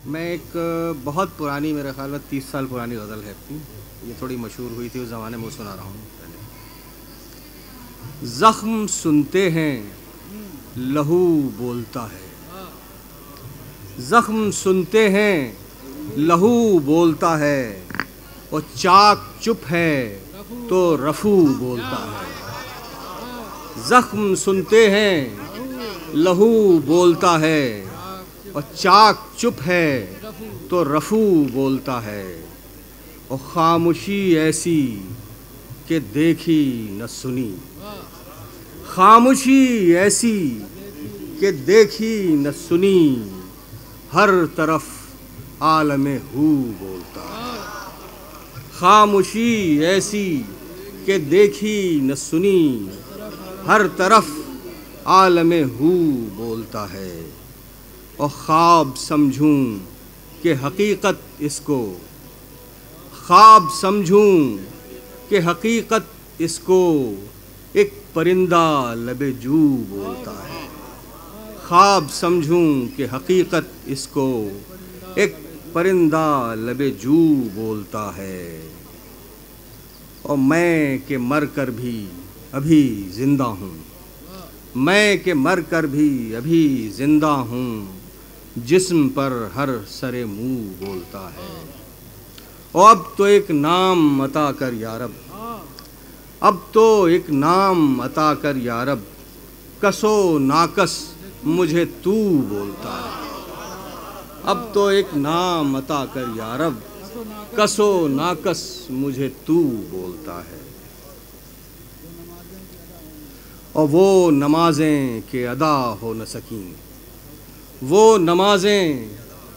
मैं एक बहुत पुरानी, मेरे ख्याल में 30 साल पुरानी गज़ल है अपनी। ये थोड़ी मशहूर हुई थी उस ज़माने में, वो सुना रहा हूँ पहले। ज़ख्म सुनते हैं लहू बोलता है, ज़ख्म सुनते हैं लहू बोलता है, और चाक चुप है तो रफू बोलता है। ज़ख्म सुनते हैं लहू बोलता है, और चाक चुप है तो रफू बोलता है। और खामोशी ऐसी कि देखी न सुनी, खामोशी ऐसी कि देखी न सुनी, हर तरफ आलमे हू बोलता है। खामोशी ऐसी कि देखी न सुनी, हर तरफ आलमे हू बोलता है। और ख्वाब समझूं कि हकीकत इसको, ख्वाब समझूं कि हकीकत इसको, एक परिंदा लबे जू बोलता है। ख्वाब समझूं कि हकीकत इसको, एक परिंदा लबे जू बोलता है। और मैं के मर कर भी अभी जिंदा हूँ, मैं के मर कर भी अभी जिंदा हूँ, जिस्म पर हर सरे मुँह बोलता है। और अब तो एक नाम अता कर या रब, अब तो एक नाम अता कर या रब, कसो नाकस मुझे तू बोलता है। अब तो एक नाम अता कर या रब, कसो नाकस मुझे तू बोलता है। और वो नमाजें के अदा हो न सकीं, वो नमाजें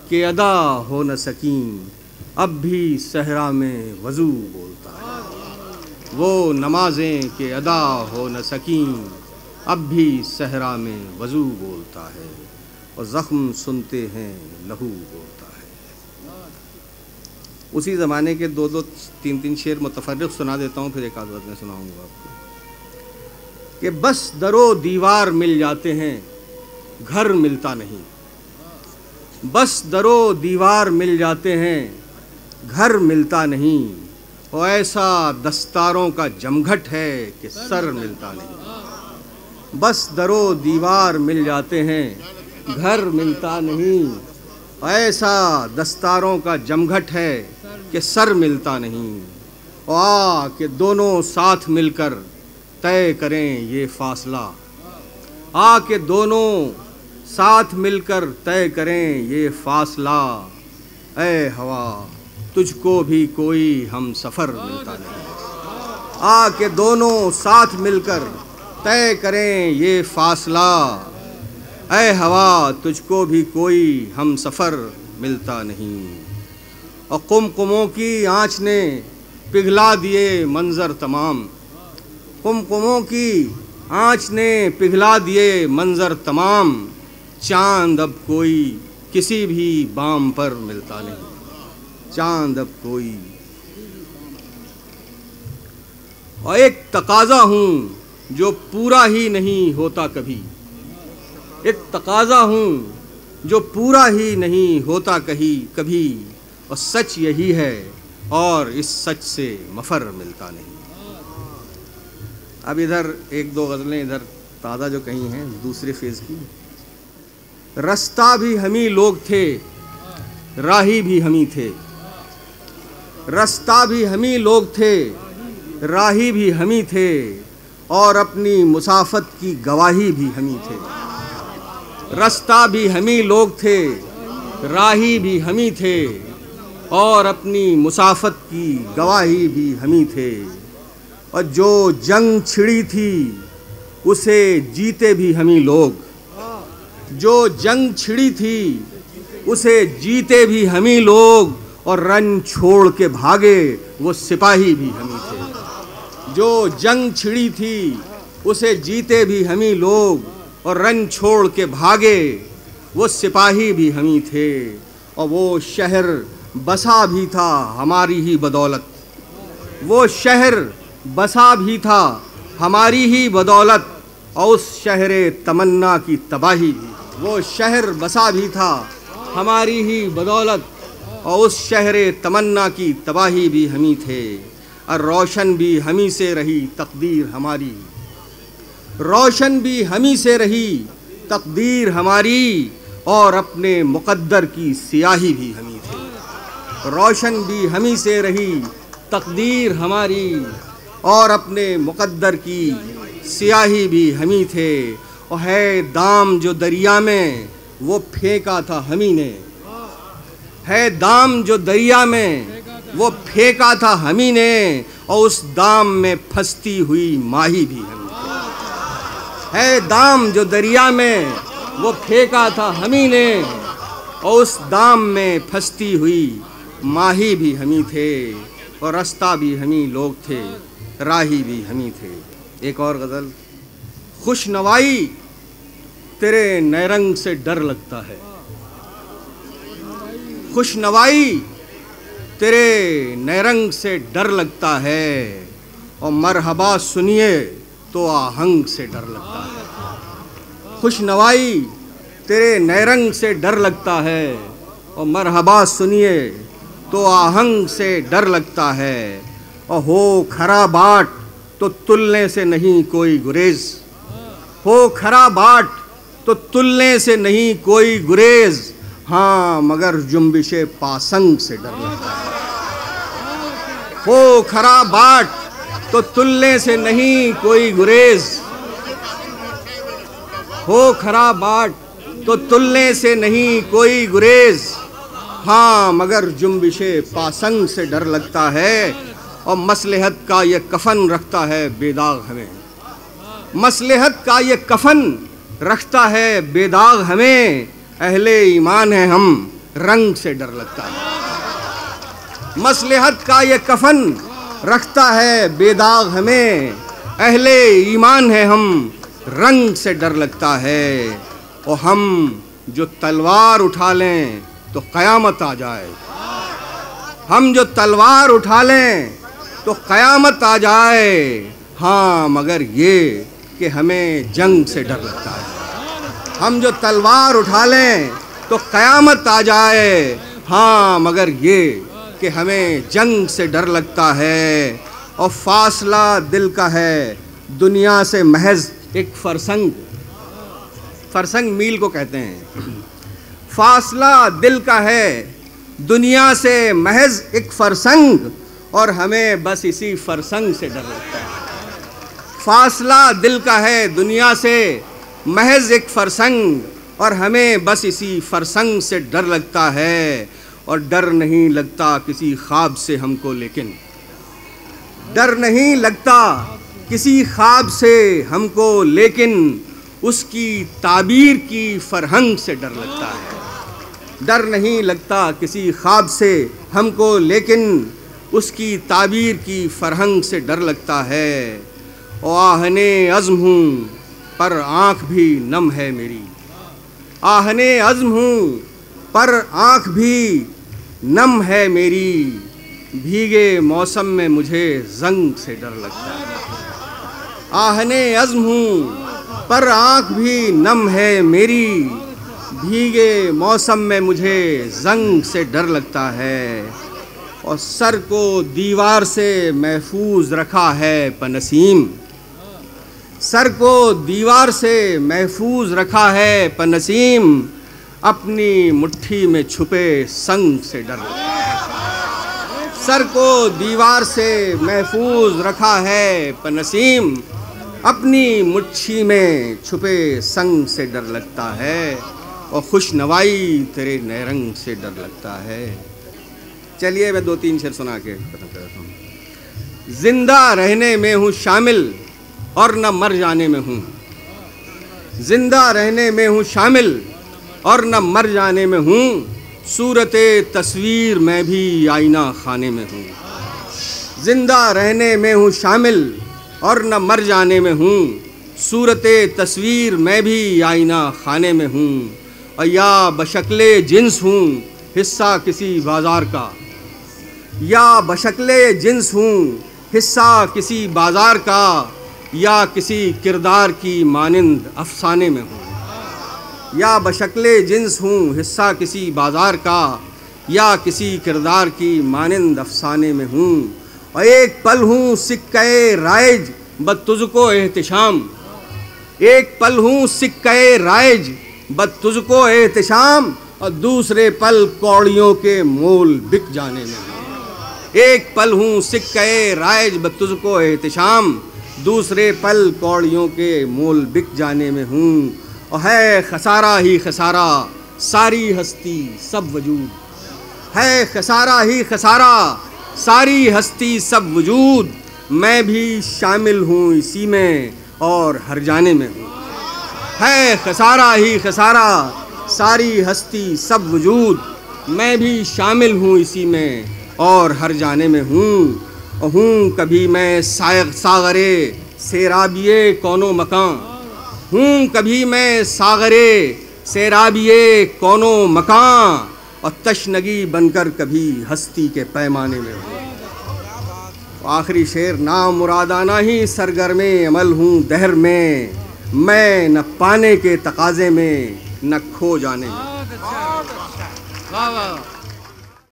के अदा हो न सकीं, अब भी सहरा में वज़ू बोलता है। वो नमाजें के अदा हो न सकीं, अब भी सहरा में वज़ू बोलता है। और ज़ख्म सुनते हैं लहू बोलता है। उसी ज़माने के दो तीन तीन शेर मुतफ़र्रिक़ सुना देता हूँ, फिर एक आध बात में सुनाऊँगा आपको। कि बस दरो दीवार मिल जाते हैं, घर मिलता नहीं। बस दरो दीवार मिल जाते हैं, घर मिलता नहीं। और ऐसा दस्तारों का जमघट है कि सर मिलता नहीं। बस दरो दीवार मिल जाते हैं, घर मिलता नहीं। और ऐसा दस्तारों का जमघट है कि सर मिलता नहीं। और आ के दोनों साथ मिलकर तय करें ये फासला, आ के दोनों साथ मिलकर तय करें ये फासला। ऐ हवा तुझको भी कोई हम सफ़र मिलता नहीं। आ के दोनों साथ मिलकर तय करें ये फासला। ऐ हवा तुझको भी कोई हम सफ़र मिलता नहीं। और कुमकुमों की आँच ने पिघला दिए मंज़र तमाम, कुमकुमों की आँच ने पिघला दिए मंज़र तमाम। चाँद अब कोई किसी भी बाम पर मिलता नहीं, चाँद अब कोई। और एक तकाज़ा हूँ जो पूरा ही नहीं होता कभी, एक तकाज़ा हूँ जो पूरा ही नहीं होता कभी। और सच यही है और इस सच से मफ़र मिलता नहीं। अब इधर एक दो गज़लें इधर ताज़ा जो कही हैं दूसरे फेज़ की। रास्ता भी हमी लोग थे, राही भी हमी थे। रास्ता भी हमी लोग थे, राही भी हमी थे, और अपनी मुसाफत की गवाही भी हमी थे। रास्ता भी हमी लोग थे, राही भी हमी थे, और अपनी मुसाफत की गवाही भी हमी थे। और जो जंग छिड़ी थी उसे जीते भी हमी लोग, जो जंग छिड़ी थी उसे जीते भी हमी लोग, और रन छोड़ के भागे वो सिपाही भी हमी थे। जो जंग छिड़ी थी उसे जीते भी हमी लोग, और रन छोड़ के भागे वो सिपाही भी हमी थे। और वो शहर बसा भी था हमारी ही बदौलत, वो शहर बसा भी था हमारी ही बदौलत, और उस शहर तमन्ना की तबाही भी। वो शहर बसा भी था हमारी ही बदौलत, और उस शहरे तमन्ना की तबाही भी हम ही थे, और रोशन भी हम ही से रही तकदीर हमारी। रोशन भी हम ही से रही तकदीर हमारी, और अपने मुक़द्दर की सियाही भी हम ही थे। रोशन भी हम ही से रही तकदीर हमारी, और अपने मुक़द्दर की सियाही भी हम ही थे। और है दाम जो दरिया में वो फेंका था हम ही ने, है दाम जो दरिया में वो फेंका था हम ही ने, और उस दाम में फंसती हुई माही भी हम ही थे। है दाम जो दरिया में वो फेंका था हम ही ने, और उस दाम में फंसती हुई माही भी हम ही थे, और रास्ता भी हम ही लोग थे, राही भी हम ही थे। एक और गज़ल। खुश नवाई तेरे नैरंग से डर लगता है, खुश नवाई तेरे नैरंग से डर लगता है, और मरहबा सुनिए तो आहंग से डर लगता है। खुश नवाई तेरे नैरंग से डर लगता है, और मरहबा सुनिए तो आहंग से डर लगता है। और हो खरा बाट तो तुलने से नहीं कोई गुरेज, हो खरा बाट तो तुलने से नहीं कोई गुरेज, हाँ मगर जुम्बिशे पासंग से डर लगता है। हो खरा बाट तो तुलने से नहीं कोई गुरेज, हो खरा बाट तो तुलने से नहीं कोई गुरेज, हाँ मगर जुम्बिशे पासंग से डर लगता है। और मसलहत का ये कफन रखता है बेदाग हमें, मसलहत का ये कफन रखता है बेदाग हमें, अहले ईमान है हम रंग से डर लगता है। मसलहत का ये कफन रखता है बेदाग हमें, अहले ईमान है हम रंग से डर लगता है। और हम जो तलवार उठा लें तो क़यामत आ जाए, हम जो तलवार उठा लें तो क़यामत आ जाए, हाँ मगर ये कि हमें जंग से डर लगता है। हम जो तलवार उठा लें तो क़यामत आ जाए, हाँ मगर ये कि हमें जंग से डर लगता है। और फासला दिल का है दुनिया से महज एक फरसंग, फरसंग मील को कहते हैं। फासला दिल का है दुनिया से महज एक फरसंग, और हमें बस इसी फरसंग से डर लगता है। फासला दिल का है दुनिया से महज एक फरसंग, और हमें बस इसी फरसंग से डर लगता है। और डर नहीं लगता किसी ख्वाब से हमको, लेकिन डर नहीं लगता किसी ख्वाब से हमको, लेकिन उसकी ताबीर की फरहंग से डर लगता है। डर नहीं लगता किसी ख्वाब से हमको, लेकिन उसकी ताबीर की फरहंग से डर लगता है। और आहने अज़्म हूँ पर आँख भी नम है मेरी, आहने अज़्म हूँ पर आँख भी नम है मेरी, भीगे मौसम में मुझे जंग से डर लगता है। आहने अज़्म हूँ पर आँख भी नम है मेरी, भीगे मौसम में मुझे जंग से डर लगता है। और सर को दीवार से महफूज रखा है पनसीम, सर को दीवार से महफूज रखा है पनसीम, अपनी मुट्ठी में छुपे संग से डर लगता है। सर को दीवार से महफूज रखा है पनसीम, अपनी मुट्ठी में छुपे संग से डर लगता है। और खुश नवाई तेरे नैरंग से डर लगता है। चलिए मैं दो तीन शेर सुना के खत्म करता हूँ। जिंदा रहने में हूँ शामिल और न मर जाने में हूँ, जिंदा रहने में हूँ शामिल और न मर जाने में हूँ, सूरते तस्वीर मैं भी आईना खाने में हूँ। जिंदा रहने में हूँ शामिल और न मर जाने में हूँ, सूरते तस्वीर मैं भी आईना खाने में हूँ। और या बशक्ले जिन्स हूँ हिस्सा किसी बाज़ार का, या बशक्ले जिन्स हूँ हिस्सा किसी बाज़ार का, या किसी किरदार की मानिंद अफसाने में हूँ। या बशक्ले जिन्स हूँ हिस्सा किसी बाजार का, या किसी किरदार की मानिंद अफसाने में हूँ। और एक पल हूँ सिक्के राइज बद तुझको एहतिशाम, एक पल हूँ सिक्के राइज बद तुझको एहतिशाम, और दूसरे पल कौड़ियों के मोल बिक जाने में हूँ। एक पल हूँ सिक्के राइज बद तुझको एहतिशाम, दूसरे पल कौड़ियों के मोल बिक जाने में हूँ। और है खसारा ही खसारा सारी हस्ती सब वजूद, है खसारा ही खसारा सारी हस्ती सब वजूद, मैं भी शामिल हूँ इसी में और हर जाने में हूँ। है खसारा ही खसारा सारी हस्ती सब वजूद, मैं भी शामिल हूँ इसी में और हर जाने में हूँ। हूँ कभी मैं सागरे सेराबिए कौनो मकान, हूँ कभी मैं सागरे सेराबिए कौनो मकान, और तशनगी बनकर कभी हस्ती के पैमाने में हूँ। आखिरी शेर, ना मुरादाना ही सरगर्मे अमल हूँ दहर में, मैं न पाने के तकाजे में न खो जाने में। वाह वाह।